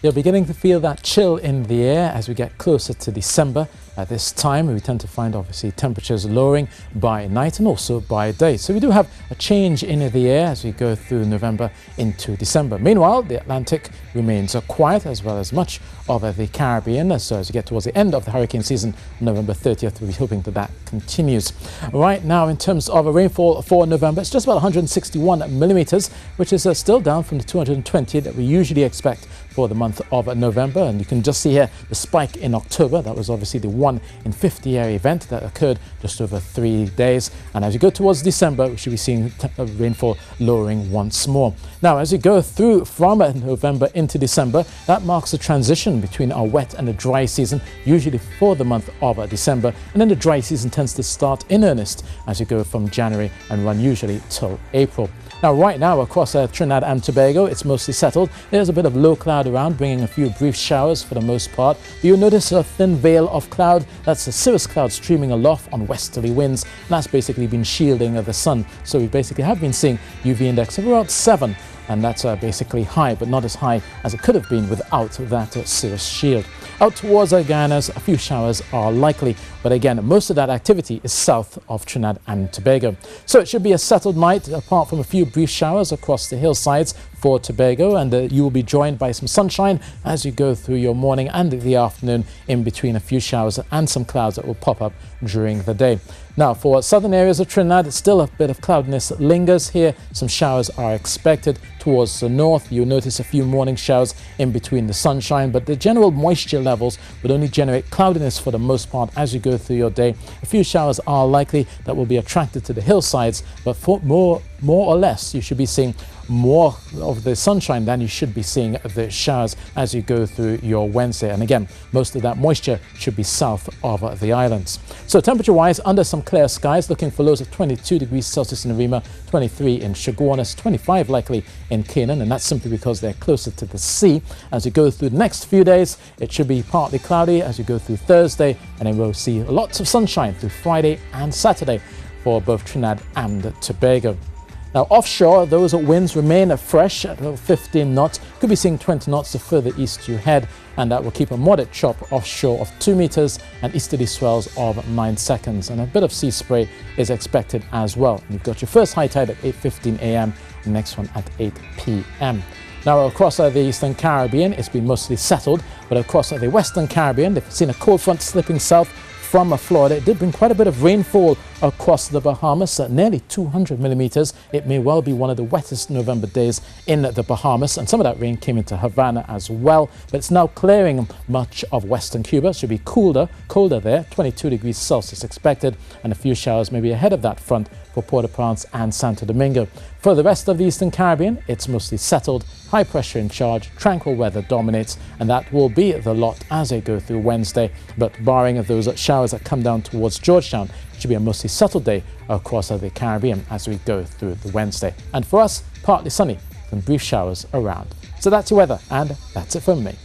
You're beginning to feel that chill in the air as we get closer to December. At this time, we tend to find obviously temperatures lowering by night and also by day. So we do have a change in the air as we go through November into December. Meanwhile, the Atlantic remains quiet as well as much of the Caribbean. So as we get towards the end of the hurricane season, November 30th, we'll be hoping that that continues. Right now, in terms of rainfall for November, it's just about 161 millimeters, which is still down from the 220 that we usually expect for the month of November. And you can just see here the spike in October. That was obviously the 1 in 50 year event that occurred just over 3 days. And as you go towards December, we should be seeing rainfall lowering once more. Now, as you go through from November into December, that marks a transition between our wet and a dry season, usually for the month of December. And then the dry season tends to start in earnest as you go from January and run usually till April. Now, right now across Trinidad and Tobago, it's mostly settled. There's a bit of low cloud around, bringing a few brief showers for the most part. You'll notice a thin veil of cloud. That's a cirrus cloud streaming aloft on westerly winds. And that's basically been shielding the sun. So we basically have been seeing UV index of around 7. And that's basically high, but not as high as it could have been without that cirrus shield. Out towards Guyana's, a few showers are likely, but again, most of that activity is south of Trinidad and Tobago. So it should be a settled night, apart from a few brief showers across the hillsides for Tobago, and you will be joined by some sunshine as you go through your morning and the afternoon, in between a few showers and some clouds that will pop up during the day. Now, for southern areas of Trinidad, still a bit of cloudiness lingers here. Some showers are expected. Towards the north, you'll notice a few morning showers in between the sunshine, but the general moisture levels would only generate cloudiness for the most part as you go through your day. A few showers are likely that will be attracted to the hillsides, but for more or less, you should be seeing more of the sunshine than you should be seeing the showers as you go through your Wednesday. And again, most of that moisture should be south of the islands. So temperature-wise, under some clear skies, looking for lows of 22 degrees Celsius in Arima, 23 in Chaguanas, 25 likely in Canaan, and that's simply because they're closer to the sea. As you go through the next few days, it should be partly cloudy as you go through Thursday, and then we'll see lots of sunshine through Friday and Saturday for both Trinidad and Tobago. Now, offshore, those winds remain fresh at 15 knots. Could be seeing 20 knots the further east you head, and that will keep a moderate chop offshore of 2 meters and easterly swells of 9 seconds. And a bit of sea spray is expected as well. You've got your first high tide at 8:15 a.m., the next one at 8 p.m. Now, across the Eastern Caribbean, it's been mostly settled, but across the Western Caribbean, they've seen a cold front slipping south from Florida. It did bring quite a bit of rainfall across the Bahamas, nearly 200 millimeters. It may well be one of the wettest November days in the Bahamas, and some of that rain came into Havana as well. But it's now clearing much of western Cuba. It should be colder there, 22 degrees Celsius expected, and a few showers maybe ahead of that front for Port-au-Prince and Santo Domingo. For the rest of the Eastern Caribbean, it's mostly settled, high pressure in charge, tranquil weather dominates, and that will be the lot as they go through Wednesday. But barring of those showers that come down towards Georgetown, it should be a mostly settled day across the Caribbean as we go through the Wednesday. And for us, partly sunny, some brief showers around. So that's your weather, and that's it from me.